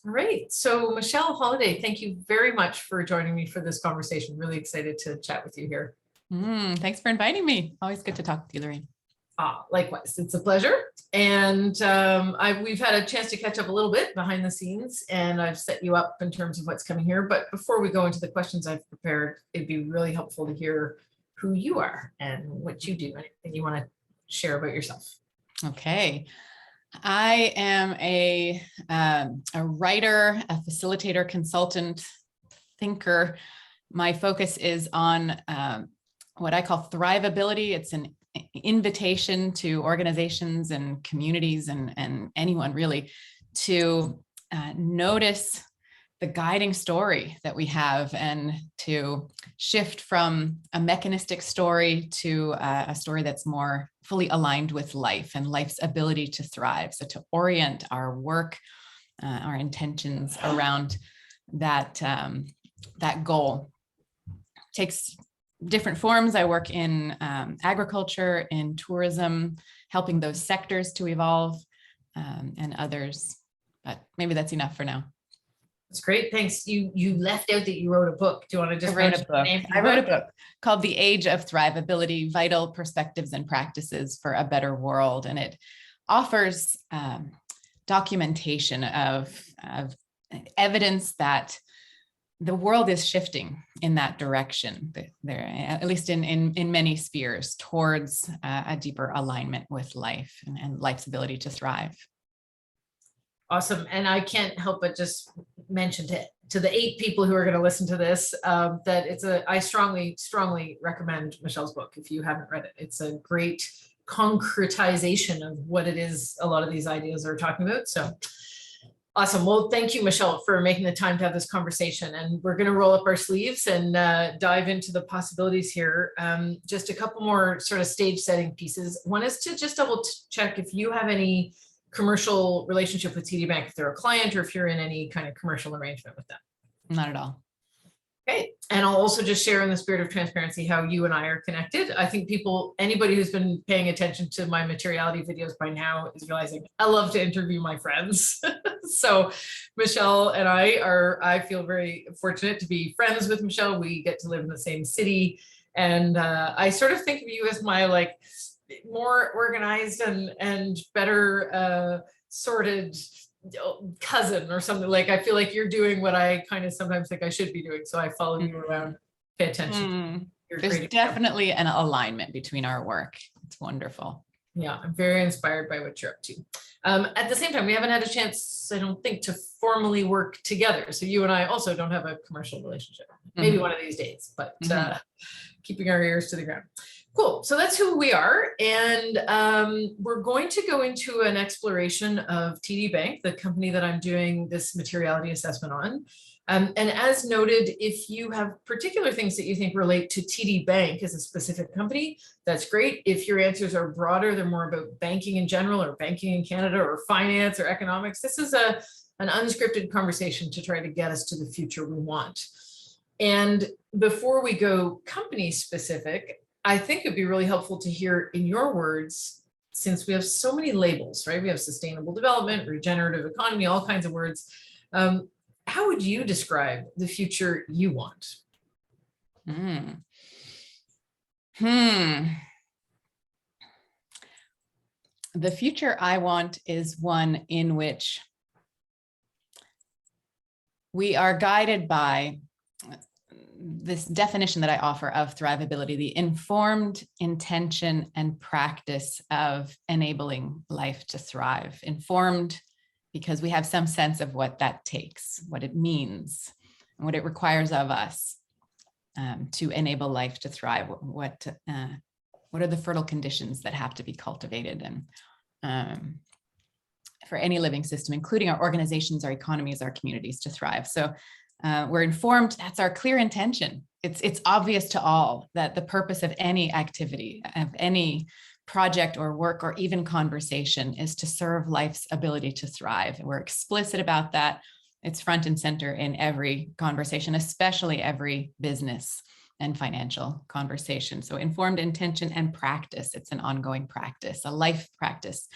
All right. So Michelle Holliday, thank you very much for joining me for this conversation. Really excited to chat with you here. Thanks for inviting me. Always good to talk with you, Lorraine. Likewise, it's a pleasure. And we've had a chance to catch up a little bit behind the scenes, and I've set you up in terms of what's coming here. But before we go into the questions I've prepared, it'd be really helpful to hear who you are and what you do, anything you want to share about yourself. Okay. I am a writer, a facilitator, consultant, thinker. My focus is on what I call Thrivability. It's an invitation to organizations and communities and anyone really to notice the guiding story that we have and to shift from a mechanistic story to a story that's more fully aligned with life and life's ability to thrive. So to orient our work, our intentions around that, that goal. Takes different forms. I work in agriculture, in tourism, helping those sectors to evolve, and others, but maybe that's enough for now. That's great. Thanks. You left out that you wrote a book. Do you want to just I wrote a book called The Age of Thrivability: Vital Perspectives and Practices for a Better World. And it offers documentation of evidence that the world is shifting in that direction, there, at least in many spheres, towards a deeper alignment with life and life's ability to thrive. Awesome. And I can't help but just mention to the 8 people who are going to listen to this that I strongly recommend Michelle's book if you haven't read it. It's a great concretization of what it is a lot of these ideas are talking about. So awesome. Well, thank you, Michelle, for making the time to have this conversation. And we're going to roll up our sleeves and dive into the possibilities here. Just a couple more sort of stage setting pieces. One is to just double check if you have any commercial relationship with TD Bank, if they're a client or if you're in any kind of commercial arrangement with them. Not at all. Okay. And I'll also just share in the spirit of transparency how you and I are connected. I think anybody who's been paying attention to my materiality videos by now is realizing I love to interview my friends. So Michelle and I feel very fortunate to be friends with Michelle. We get to live in the same city. And I sort of think of you as my more organized and better sorted cousin or something. I feel like you're doing what I kind of sometimes think I should be doing. So I follow you around, pay attention. There's definitely an alignment between our work. It's wonderful. Yeah, I'm very inspired by what you're up to. At the same time, we haven't had a chance, I don't think, to formally work together. So you and I also don't have a commercial relationship. Maybe one of these days, but keeping our ears to the ground. Cool. So that's who we are. And we're going to go into an exploration of TD Bank, the company that I'm doing this materiality assessment on. And as noted, if you have particular things that you think relate to TD Bank as a specific company, that's great. If your answers are broader, they're more about banking in general or banking in Canada or finance or economics, this is an unscripted conversation to try to get us to the future we want. And before we go company specific, I think it'd be really helpful to hear in your words, since we have so many labels, right? We have sustainable development, regenerative economy, all kinds of words. How would you describe the future you want? The future I want is one in which we are guided by this definition that I offer of thrivability, the informed intention and practice of enabling life to thrive. Informed because we have some sense of what that takes, what it means, and what it requires of us to enable life to thrive. What are the fertile conditions that have to be cultivated and for any living system, including our organizations, our economies, our communities to thrive. So we're informed, that's our clear intention. It's obvious to all that the purpose of any activity, of any project or work or even conversation is to serve life's ability to thrive. We're explicit about that. It's front and center in every conversation, especially every business and financial conversation. So informed intention and practice, it's an ongoing practice, a life practice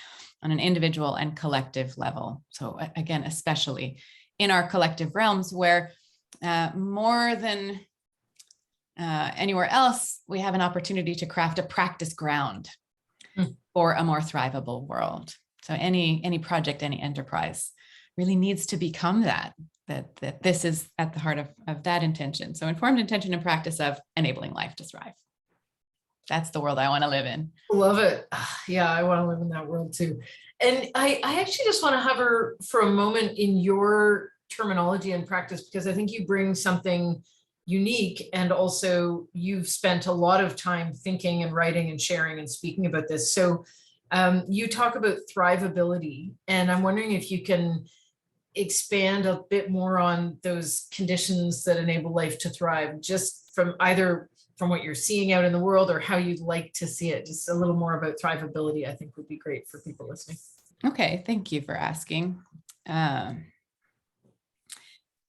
on an individual and collective level. So again, especially in our collective realms, where more than anywhere else, we have an opportunity to craft a practice ground for a more thrivable world. So any project, any enterprise really needs to become that this is at the heart of that intention. So informed intention and practice of enabling life to thrive. That's the world I want to live in. Love it. Yeah, I want to live in that world too. And I actually just want to hover for a moment in your terminology and practice, because I think you bring something unique, and also you've spent a lot of time thinking and writing and sharing and speaking about this. So you talk about thrivability, and I'm wondering if you can expand a bit more on those conditions that enable life to thrive, just from either from what you're seeing out in the world or how you'd like to see it. Just a little more about thrivability, I think would be great for people listening. Okay, thank you for asking.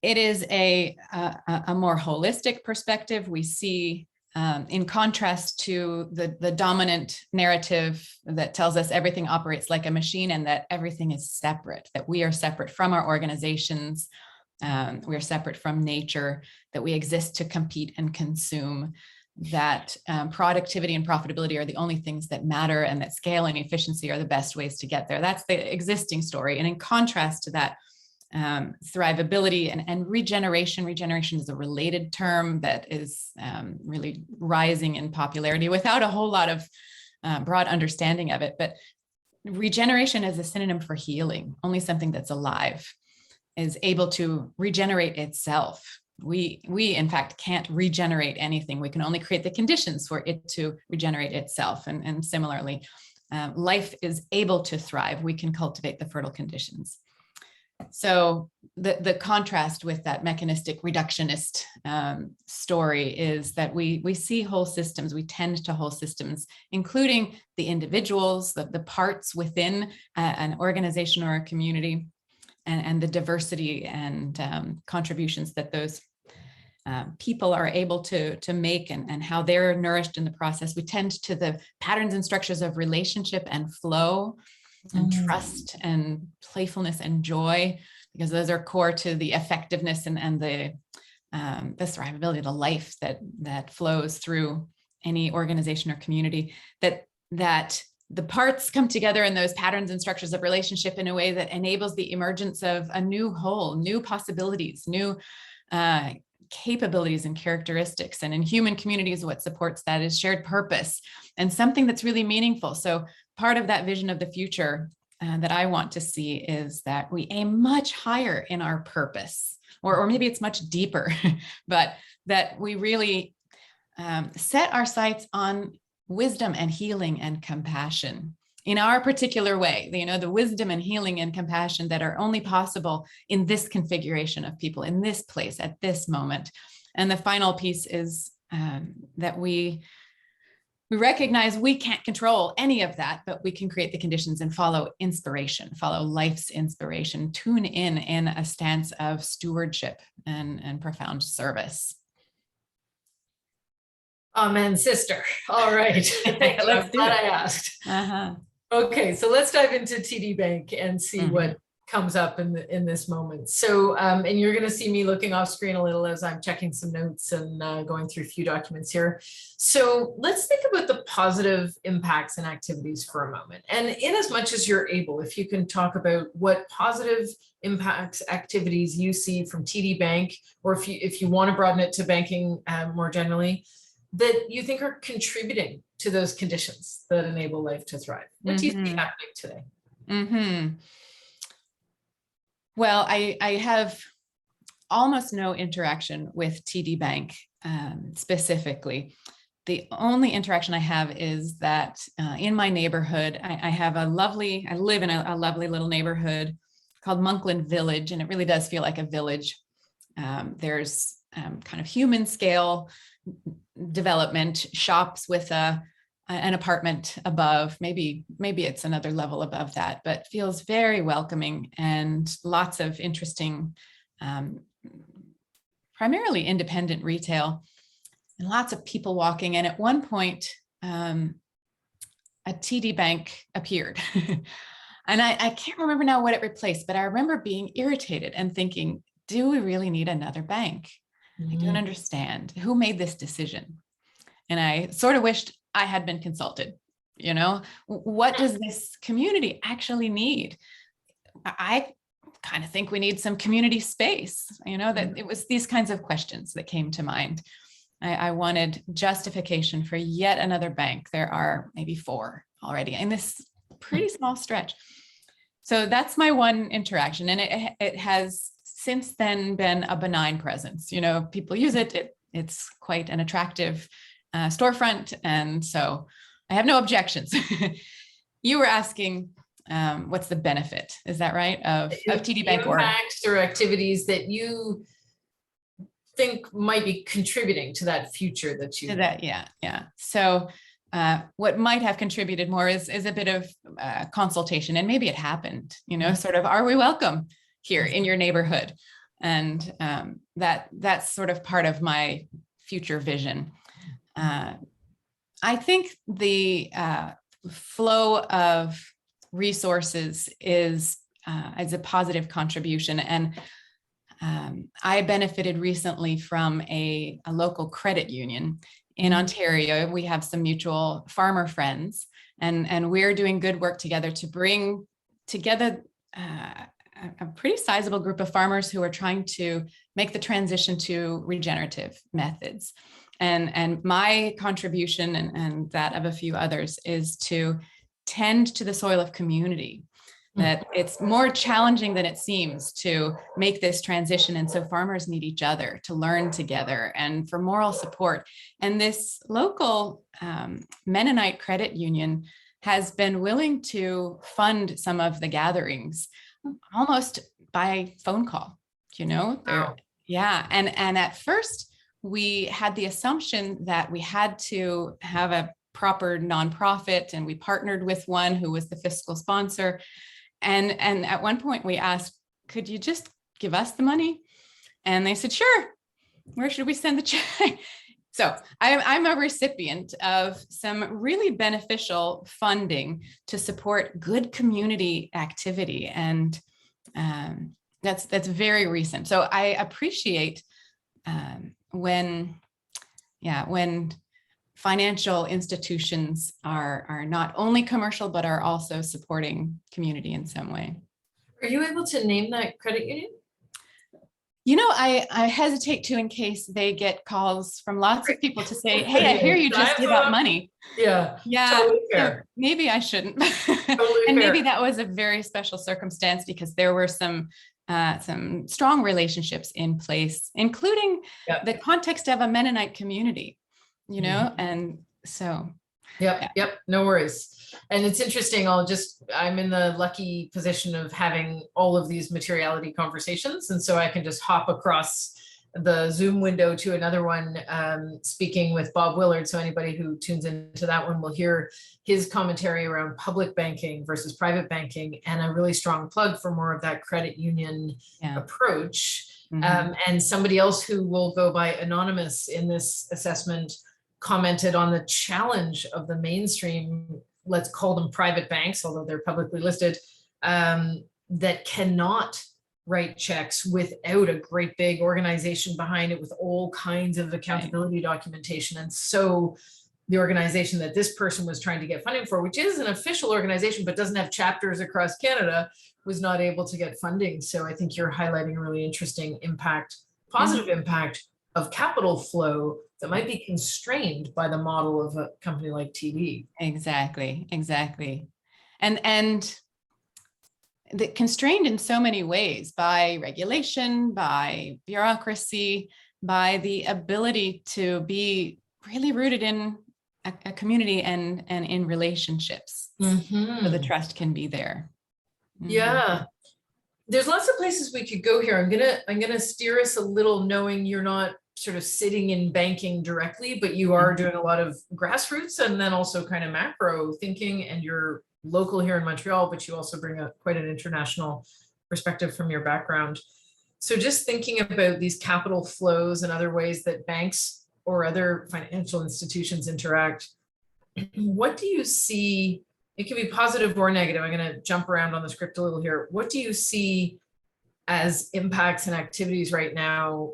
It is a more holistic perspective. We see, in contrast to the dominant narrative that tells us everything operates like a machine and that everything is separate, that we are separate from our organizations, we are separate from nature, that we exist to compete and consume, that productivity and profitability are the only things that matter, and that scale and efficiency are the best ways to get there. That's the existing story. And in contrast to that, thrivability and regeneration. Regeneration is a related term that is really rising in popularity without a whole lot of broad understanding of it. But regeneration is a synonym for healing. Only something that's alive is able to regenerate itself. We in fact can't regenerate anything. We can only create the conditions for it to regenerate itself. And similarly, life is able to thrive. We can cultivate the fertile conditions. So the contrast with that mechanistic reductionist story is that we see whole systems, we tend to whole systems, including the individuals, the parts within an organization or a community, and the diversity and contributions that those people are able to make, and how they're nourished in the process. We tend to the patterns and structures of relationship and flow and trust and playfulness and joy, because those are core to the effectiveness and the thrivability, the life that flows through any organization or community, that the parts come together in those patterns and structures of relationship in a way that enables the emergence of a new whole, new possibilities, new capabilities and characteristics. And in human communities, what supports that is shared purpose and something that's really meaningful. So part of that vision of the future that I want to see is that we aim much higher in our purpose, or maybe it's much deeper, but that we really set our sights on wisdom and healing and compassion in our particular way, the wisdom and healing and compassion that are only possible in this configuration of people, in this place, at this moment. And the final piece is that we recognize we can't control any of that, but we can create the conditions and follow inspiration, follow life's inspiration, tune in a stance of stewardship and profound service. Amen, sister. All right. Thank you. I'm glad I asked. Okay, so let's dive into TD Bank and see what comes up in this moment. So, and you're going to see me looking off screen a little as I'm checking some notes and going through a few documents here. So let's think about the positive impacts and activities for a moment. And in as much as you're able, if you can talk about what positive impacts, activities you see from TD Bank, or if you want to broaden it to banking more generally, that you think are contributing to those conditions that enable life to thrive. What do you see happening today? Well, I have almost no interaction with TD Bank specifically. The only interaction I have is that in my neighborhood, I live in a lovely little neighborhood called Monkland Village, and it really does feel like a village. There's kind of human scale development, shops with an apartment above, maybe it's another level above that, but feels very welcoming, and lots of interesting, primarily independent retail, and lots of people walking. And at one point, a TD Bank appeared. And I can't remember now what it replaced, but I remember being irritated and thinking, do we really need another bank? I don't understand. Who made this decision? And I sort of wished I had been consulted. What does this community actually need? I kind of think we need some community space, that it was these kinds of questions that came to mind. I wanted justification for yet another bank. There are maybe 4 already in this pretty small stretch. So that's my one interaction. And it has since then been a benign presence. People use it. It's quite an attractive storefront. And so I have no objections. You were asking, what's the benefit? Is that right? Of TD Bank impacts or activities that you think might be contributing to that future that you. Yeah. So what might have contributed more is a bit of consultation, and maybe it happened, sort of, are we welcome here in your neighborhood? And that's sort of part of my future vision. I think the flow of resources is a positive contribution. And I benefited recently from a local credit union in Ontario. We have some mutual farmer friends, and we're doing good work together to bring together a pretty sizable group of farmers who are trying to make the transition to regenerative methods. And my contribution and that of a few others is to tend to the soil of community, that it's more challenging than it seems to make this transition. And so farmers need each other to learn together and for moral support. And this local Mennonite credit union has been willing to fund some of the gatherings almost by phone call, Wow. Yeah. And at first we had the assumption that we had to have a proper nonprofit, and we partnered with one who was the fiscal sponsor. And at one point we asked, could you just give us the money? And they said, sure. Where should we send the check? So I'm a recipient of some really beneficial funding to support good community activity. And that's very recent. So I appreciate when financial institutions are not only commercial, but are also supporting community in some way. Are you able to name that credit union? I hesitate to, in case they get calls from lots of people to say, hey, I hear you just give out money. Yeah. Totally fair. Maybe I shouldn't. Totally And fair. maybe that was a very special circumstance because there were some strong relationships in place, including the context of a Mennonite community, and so. Yep. No worries. And it's interesting. I'm in the lucky position of having all of these materiality conversations. And so I can just hop across the Zoom window to another one, speaking with Bob Willard. So anybody who tunes into that one will hear his commentary around public banking versus private banking, and a really strong plug for more of that credit union approach. And somebody else who will go by anonymous in this assessment commented on the challenge of the mainstream, let's call them private banks, although they're publicly listed, that cannot write checks without a great big organization behind it with all kinds of accountability documentation. And so the organization that this person was trying to get funding for, which is an official organization but doesn't have chapters across Canada, was not able to get funding. So I think you're highlighting a really interesting impact, positive impact of capital flow that might be constrained by the model of a company like TD. Exactly. And constrained in so many ways by regulation, by bureaucracy, by the ability to be really rooted in a community and in relationships. So the trust can be there. Yeah. There's lots of places we could go here. I'm gonna steer us a little, knowing you're not sort of sitting in banking directly, but you are doing a lot of grassroots and then also kind of macro thinking, and you're local here in Montreal, but you also bring quite an international perspective from your background. So just thinking about these capital flows and other ways that banks or other financial institutions interact, what do you see it can be positive or negative. I'm going to jump around on the script a little here. What do you see as impacts and activities right now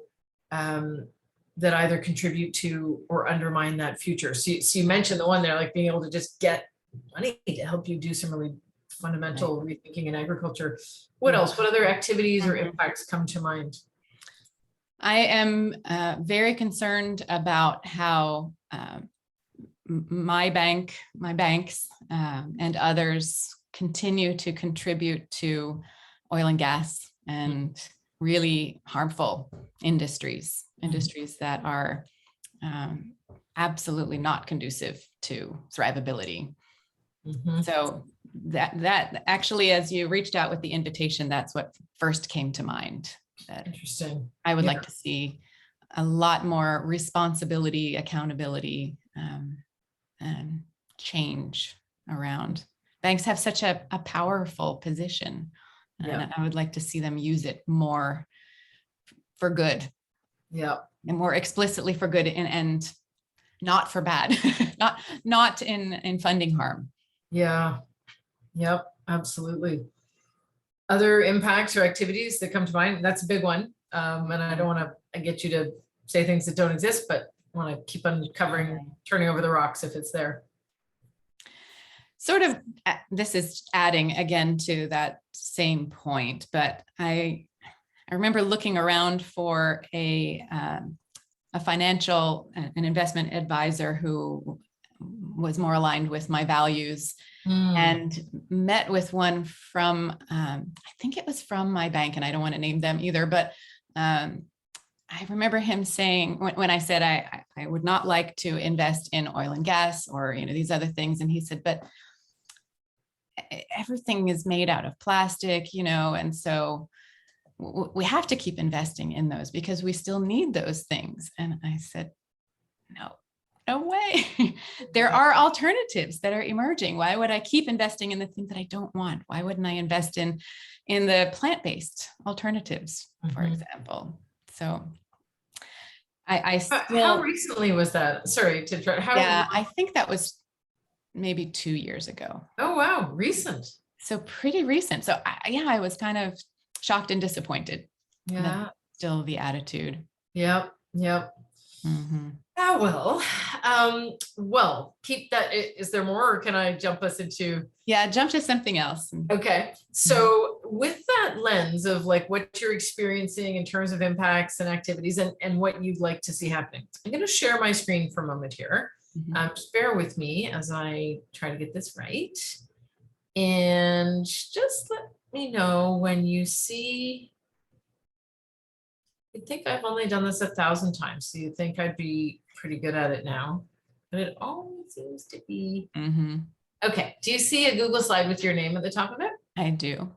that either contribute to or undermine that future? So you mentioned the one there, like being able to just get money to help you do some really fundamental rethinking in agriculture. What else? What other activities or impacts come to mind? I am very concerned about how my banks, and others continue to contribute to oil and gas and really harmful industries that are absolutely not conducive to thrivability. So that actually, as you reached out with the invitation, that's what first came to mind. That Interesting. I would like to see a lot more responsibility, accountability, and change around. Banks have such a powerful position, and I would like to see them use it more for good. Yeah, and more explicitly for good, and not for bad, not in funding harm. Yeah. Yep. Absolutely. Other impacts or activities that come to mind? That's a big one. And I don't want to get you to say things that don't exist, but want to keep uncovering, turning over the rocks if it's there. Sort of, this is adding again to that same point, but I remember looking around for an investment advisor who was more aligned with my values, and met with one from, I think it was from my bank, and I don't want to name them either, but I remember him saying, when I said I would not like to invest in oil and gas or these other things, and he said, but everything is made out of plastic, and so we have to keep investing in those because we still need those things. And I said, no way. There are alternatives that are emerging. Why would I keep investing in the things that I don't want? Why wouldn't I invest in the plant-based alternatives, for example? So I still, how recently was that? Sorry to try. I think that was maybe 2 years ago. Oh, wow. Recent. So pretty recent. So I was kind of shocked and disappointed. Yeah. Still the attitude. Yep. Well, keep that. Is there more, or can I jump us into? Yeah, jump to something else. Okay. So with that lens of like what you're experiencing in terms of impacts and activities and what you'd like to see happening, I'm going to share my screen for a moment here. Just bear with me as I try to get this right. And just let me know when you see. I think I've only done this 1,000 times, so you think I'd be pretty good at it now, but it always seems to be. Okay, do you see a Google slide with your name at the top of it? I do.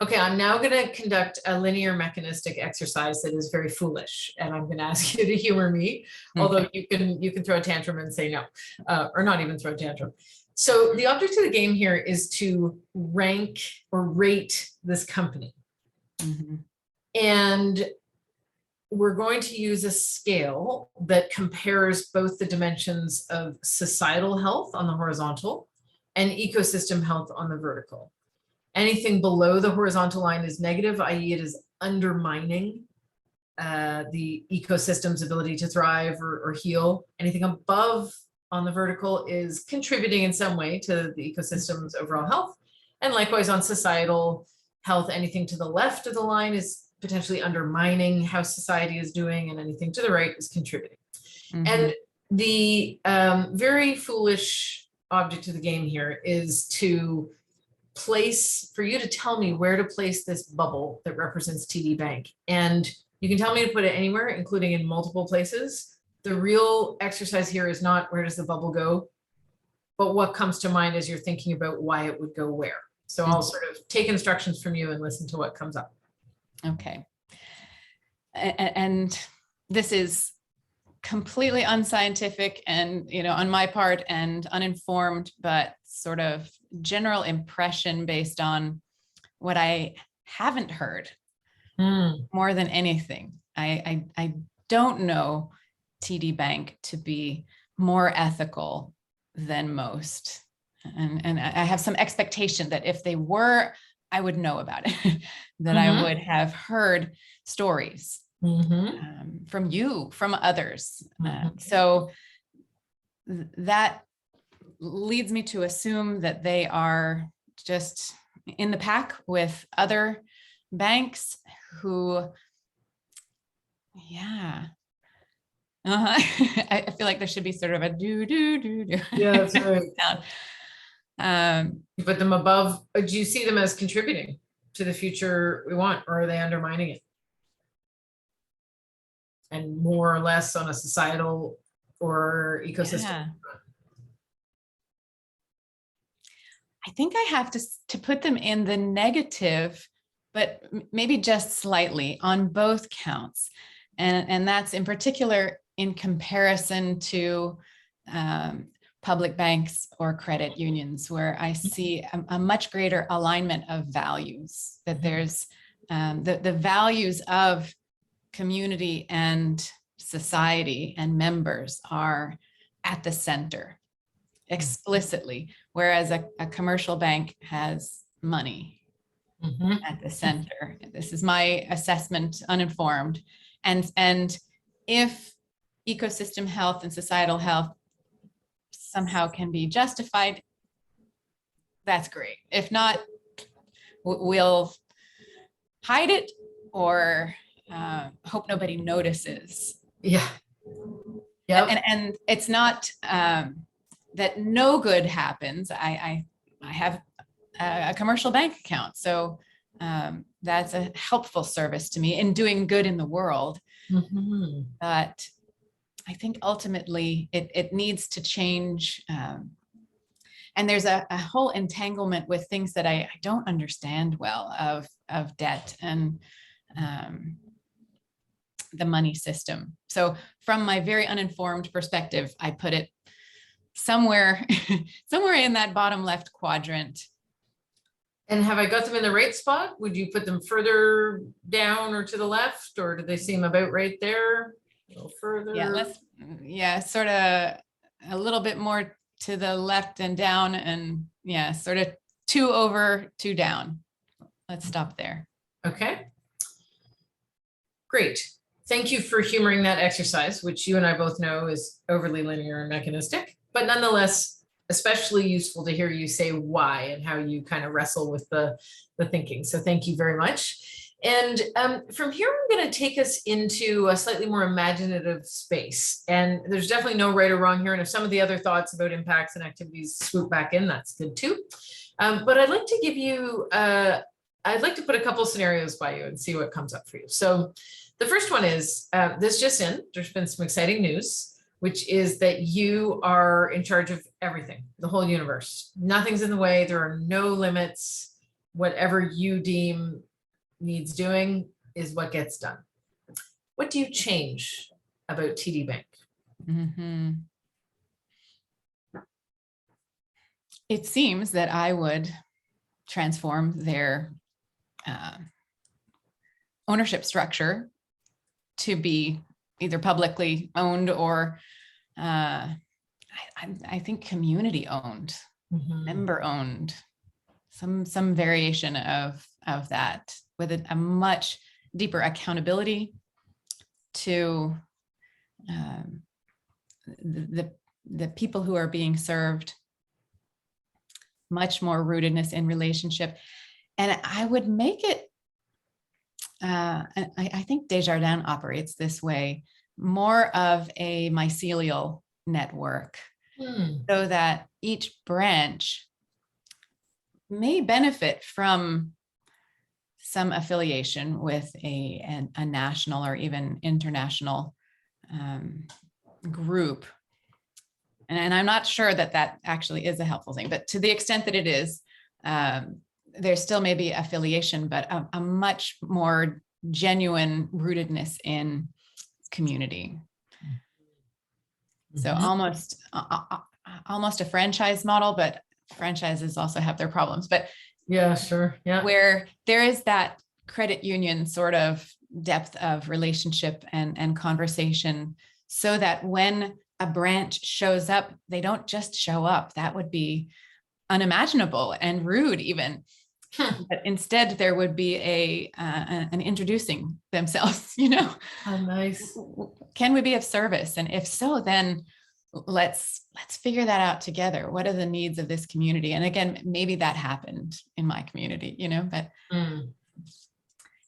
Okay, I'm now going to conduct a linear mechanistic exercise that is very foolish, and I'm going to ask you to humor me, although you can throw a tantrum and say no, or not even throw a tantrum. So the object of the game here is to rank or rate this company. And we're going to use a scale that compares both the dimensions of societal health on the horizontal and ecosystem health on the vertical. Anything below the horizontal line is negative, i.e. it is undermining the ecosystem's ability to thrive or heal. Anything above on the vertical is contributing in some way to the ecosystem's overall health. And likewise on societal health, anything to the left of the line is potentially undermining how society is doing, and anything to the right is contributing. And the very foolish object of the game here is to place, for you to tell me where to place this bubble that represents TD Bank. And you can tell me to put it anywhere, including in multiple places. The real exercise here is not where does the bubble go, but what comes to mind as you're thinking about why it would go where. So I'll sort of take instructions from you and listen to what comes up. Okay. And this is completely unscientific and, on my part and uninformed, but sort of general impression based on what I haven't heard more than anything. I don't know TD Bank to be more ethical than most. and I have some expectation that if they were, I would know about it, that I Mhm. would have heard stories from you, from others. So that leads me to assume that they are just in the pack with other banks who, yeah. I feel like there should be sort of a do do do do. Yeah, that's right. sound. You put them above, do you see them as contributing to the future we want, or are they undermining it? And more or less on a societal or ecosystem? Yeah. I think I have to put them in the negative, but maybe just slightly on both counts. And that's in particular in comparison to public banks or credit unions, where I see a much greater alignment of values, that there's the values of community and society and members are at the center explicitly, whereas a commercial bank has money at the center. This is my assessment, uninformed. And if ecosystem health and societal health somehow can be justified, that's great. If not, we'll hide it or hope nobody notices. Yeah. Yeah. And it's not that no good happens. I have a commercial bank account, so that's a helpful service to me in doing good in the world. But I think ultimately it needs to change. And there's a whole entanglement with things that I don't understand well of debt and the money system. So from my very uninformed perspective, I put it somewhere in that bottom left quadrant. And have I got them in the right spot? Would you put them further down or to the left, or do they seem about right there? A little further. Sort of a little bit more to the left and down, and sort of 2 over, 2 down. Let's stop there. Okay. Great. Thank you for humoring that exercise, which you and I both know is overly linear and mechanistic, but nonetheless, especially useful to hear you say why and how you kind of wrestle with the thinking. So thank you very much. And from here, I'm going to take us into a slightly more imaginative space. And there's definitely no right or wrong here. And if some of the other thoughts about impacts and activities swoop back in, that's good too. But I'd like to give you, I'd like to put a couple of scenarios by you and see what comes up for you. So the first one is this just in, there's been some exciting news, which is that you are in charge of everything, the whole universe. Nothing's in the way. There are no limits. Whatever you deem needs doing is what gets done. What do you change about TD Bank? It seems that I would transform their ownership structure to be either publicly owned or I think community owned, member owned, some variation of that, with a much deeper accountability to the people who are being served, much more rootedness in relationship. And I would make it, I think Desjardins operates this way, more of a mycelial network, so that each branch may benefit from some affiliation with a national or even international group. And I'm not sure that actually is a helpful thing, but to the extent that it is, there still may be affiliation, but a much more genuine rootedness in community. So almost a franchise model, but franchises also have their problems. But yeah, sure. Yeah. Where there is that credit union sort of depth of relationship and conversation, so that when a branch shows up, they don't just show up. That would be unimaginable and rude even. But instead there would be an introducing themselves, Oh, nice. Can we be of service? And if so, then let's figure that out together. What are the needs of this community? And again, maybe that happened in my community, but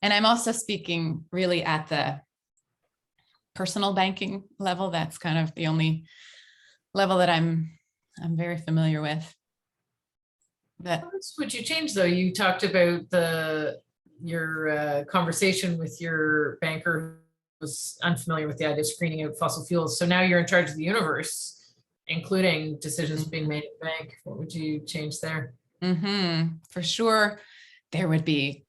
and I'm also speaking really at the personal banking level. That's kind of the only level that I'm very familiar with. But What else would you change though? You talked about your conversation with your banker who was unfamiliar with the idea of screening out fossil fuels. So now you're in charge of the universe, including decisions being made at the bank. What would you change there? For sure, there would be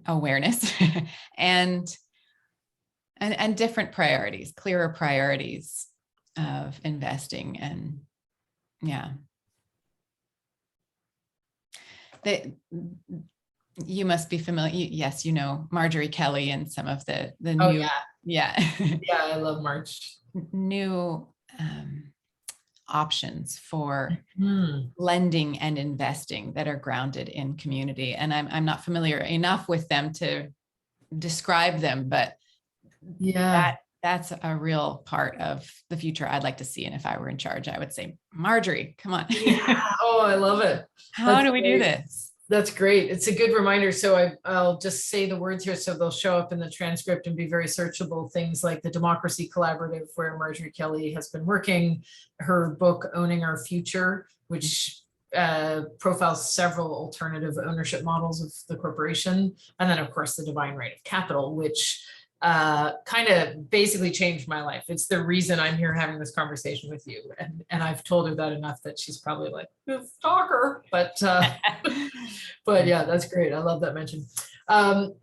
awareness and different priorities, clearer priorities of investing. And you must be familiar. Yes, Marjorie Kelly and some of the new, yeah, I love March. New options for lending and investing that are grounded in community. And I'm not familiar enough with them to describe them, but that's a real part of the future I'd like to see. And if I were in charge, I would say, Marjorie, come on. Oh, I love it. How do we do this? That's great. It's a good reminder. So I'll just say the words here so they'll show up in the transcript and be very searchable. Things like the Democracy Collaborative, where Marjorie Kelly has been working, her book, Owning Our Future, which profiles several alternative ownership models of the corporation. And then, of course, the Divine Right of Capital, which kind of basically changed my life. It's the reason I'm here having this conversation with you. And I've told her that enough that she's probably like, stalker, but yeah, that's great. I love that mention.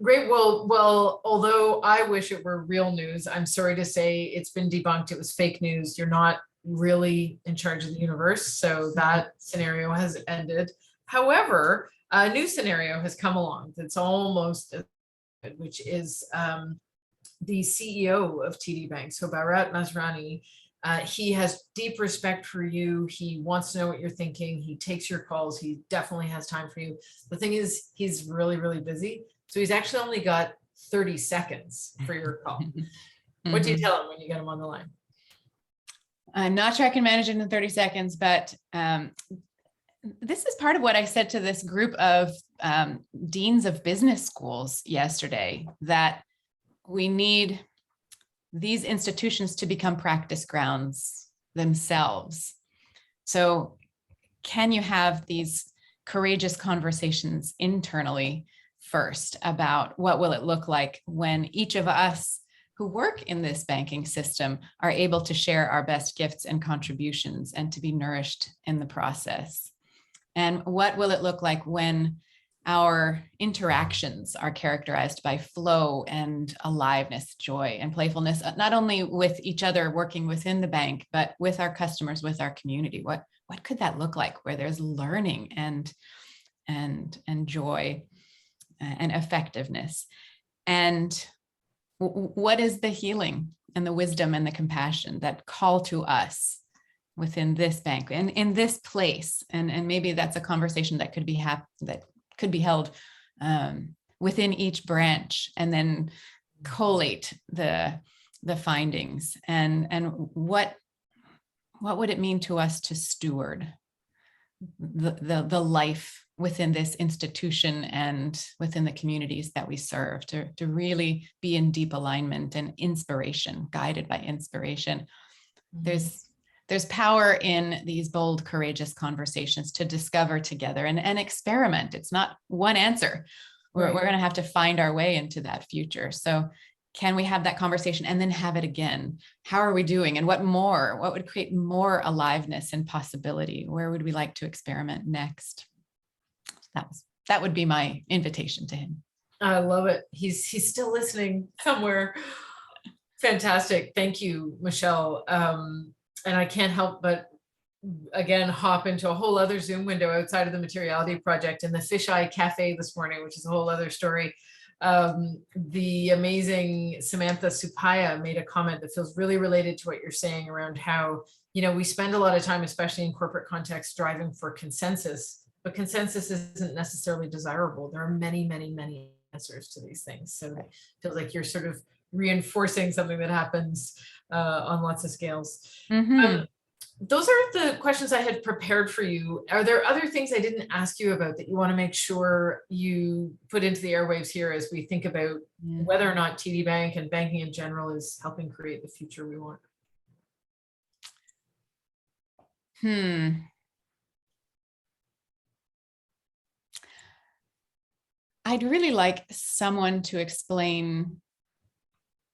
Great. Well, although I wish it were real news, I'm sorry to say it's been debunked. It was fake news. You're not really in charge of the universe. So that scenario has ended. However, a new scenario has come along that's almost as good, which is the CEO of TD Bank, so Bharat Masrani. He has deep respect for you. He wants to know what you're thinking. He takes your calls. He definitely has time for you. The thing is, he's really, really busy. So he's actually only got 30 seconds for your call. What do you tell him when you get him on the line? I'm not sure I can manage it in 30 seconds, but this is part of what I said to this group of deans of business schools yesterday, that we need these institutions to become practice grounds themselves. So can you have these courageous conversations internally first about what will it look like when each of us who work in this banking system are able to share our best gifts and contributions and to be nourished in the process? And what will it look like when our interactions are characterized by flow and aliveness, joy and playfulness, not only with each other working within the bank, but with our customers, with our community? What could that look like, where there's learning and joy and effectiveness? And what is the healing and the wisdom and the compassion that call to us within this bank and in this place? And maybe that's a conversation that could be held within each branch, and then collate the findings and what would it mean to us to steward the life within this institution and within the communities that we serve, to really be in deep alignment and inspiration, guided by inspiration. There's power in these bold, courageous conversations to discover together and experiment. It's not one answer. We're going to have to find our way into that future. So can we have that conversation and then have it again? How are we doing? And what would create more aliveness and possibility? Where would we like to experiment next? That would be my invitation to him. I love it. He's still listening somewhere. Fantastic. Thank you, Michelle. And I can't help but, again, hop into a whole other Zoom window outside of the Materiality Project and the Fisheye Cafe this morning, which is a whole other story. The amazing Samantha Supaya made a comment that feels really related to what you're saying around how, we spend a lot of time, especially in corporate context, driving for consensus, but consensus isn't necessarily desirable. There are many, many, many answers to these things. So it feels like you're sort of reinforcing something that happens on lots of scales. Those are the questions I had prepared for you. Are there other things I didn't ask you about that you want to make sure you put into the airwaves here as we think about whether or not TD Bank and banking in general is helping create the future we want? I'd really like someone to explain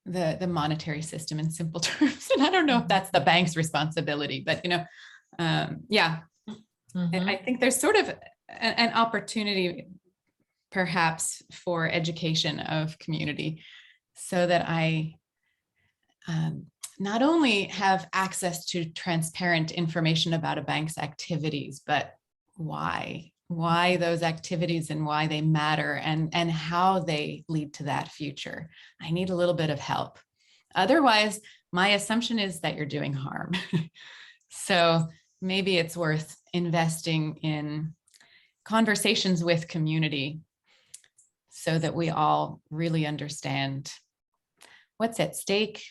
the monetary system in simple terms. And I don't know if that's the bank's responsibility, but I think there's sort of an opportunity perhaps for education of community so that I not only have access to transparent information about a bank's activities, but why those activities and why they matter and how they lead to that future. I need a little bit of help. Otherwise, my assumption is that you're doing harm. So maybe it's worth investing in conversations with community so that we all really understand what's at stake,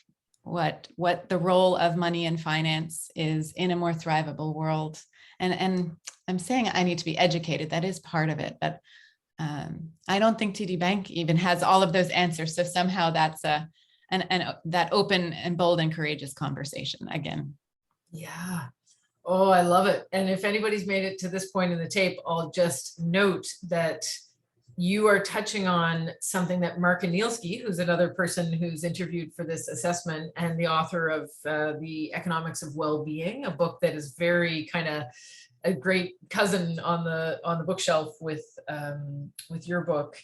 what the role of money and finance is in a more thrivable world. And I'm saying I need to be educated. That is part of it, but I don't think TD Bank even has all of those answers. So somehow that's that open and bold and courageous conversation again. Yeah. Oh, I love it. And if anybody's made it to this point in the tape, I'll just note that you are touching on something that Mark Anielski, who's another person who's interviewed for this assessment and the author of The Economics of Well-Being, a book that is very kind of a great cousin on the bookshelf with your book.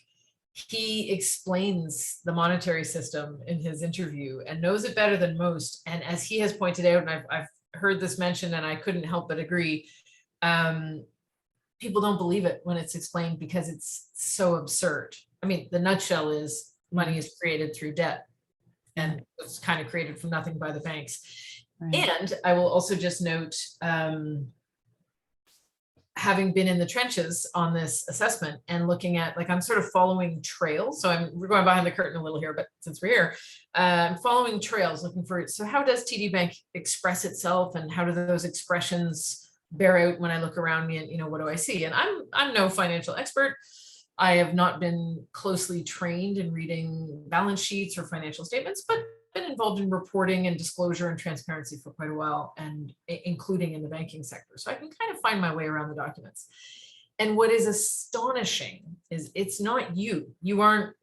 He explains the monetary system in his interview and knows it better than most. And as he has pointed out, and I've heard this mentioned and I couldn't help but agree, people don't believe it when it's explained because it's so absurd. I mean, the nutshell is money is created through debt and it's kind of created from nothing by the banks. Right. And I will also just note, having been in the trenches on this assessment and looking at, like, I'm sort of following trails. So we're going behind the curtain a little here, but since we're here, I'm following trails, looking for, so how does TD Bank express itself and how do those expressions bear out when I look around me and, what do I see? And I'm no financial expert. I have not been closely trained in reading balance sheets or financial statements, but been involved in reporting and disclosure and transparency for quite a while, and including in the banking sector. So I can kind of find my way around the documents. And what is astonishing is it's not you. You aren't,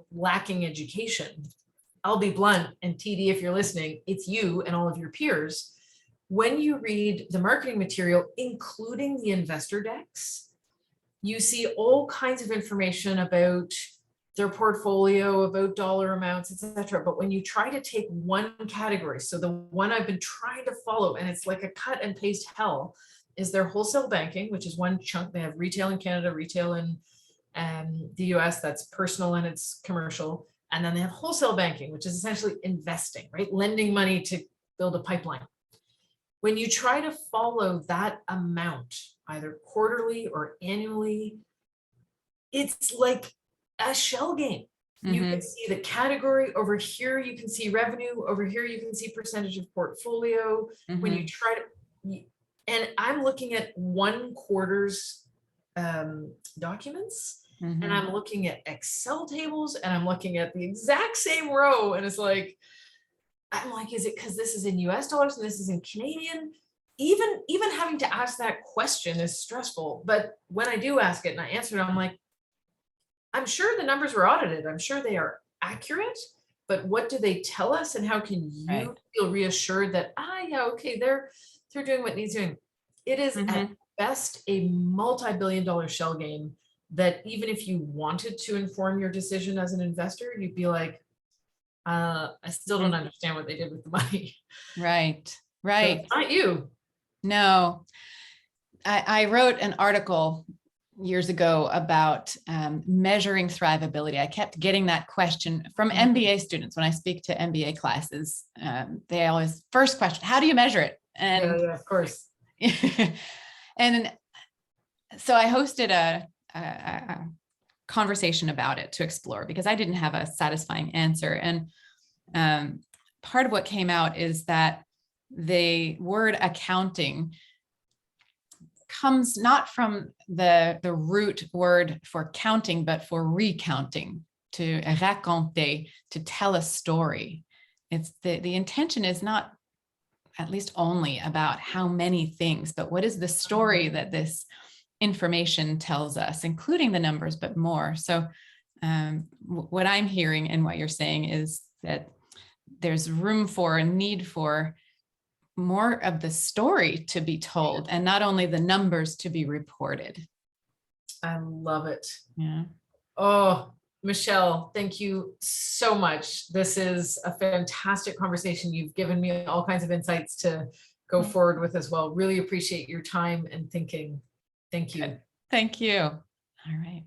lacking education. I'll be blunt, and TD, if you're listening, it's you and all of your peers. When you read the marketing material, including the investor decks, you see all kinds of information about their portfolio, about dollar amounts, etc. But when you try to take one category, so the one I've been trying to follow, and it's like a cut and paste hell, is their wholesale banking, which is one chunk. They have retail in Canada, retail in the US, that's personal and it's commercial. And then they have wholesale banking, which is essentially investing, right? Lending money to build a pipeline. When you try to follow that amount, either quarterly or annually, it's like a shell game. You can see the category over here, you can see revenue over here, you can see percentage of portfolio. When you try to, and I'm looking at one quarter's documents, and I'm looking at Excel tables, and I'm looking at the exact same row, and it's like, I'm like, is it because this is in US dollars and this is in Canadian? Even having to ask that question is stressful. But when I do ask it and I answer it, I'm like, I'm sure the numbers were audited. I'm sure they are accurate, but what do they tell us? And how can you feel reassured that, yeah, okay, they're doing what needs doing? It is at best a multi-billion-dollar shell game that even if you wanted to inform your decision as an investor, you'd be like, I still don't understand what they did with the money. Right. So it's not you. No, I wrote an article years ago about measuring thrivability. I kept getting that question from MBA students when I speak to MBA classes. They always, first question, how do you measure it? And yeah, of course. and so I hosted a conversation about it to explore, because I didn't have a satisfying answer. And part of what came out is that the word accounting comes not from the root word for counting, but for recounting, to raconter, to tell a story. It's the intention is not at least only about how many things, but what is the story that this information tells us, including the numbers, but more. So what I'm hearing and what you're saying is that there's room for a need for more of the story to be told, and not only the numbers to be reported. I love it. Yeah. Oh, Michelle, thank you so much. This is a fantastic conversation. You've given me all kinds of insights to go forward with as well. Really appreciate your time and thinking. Thank you. Good. Thank you. All right.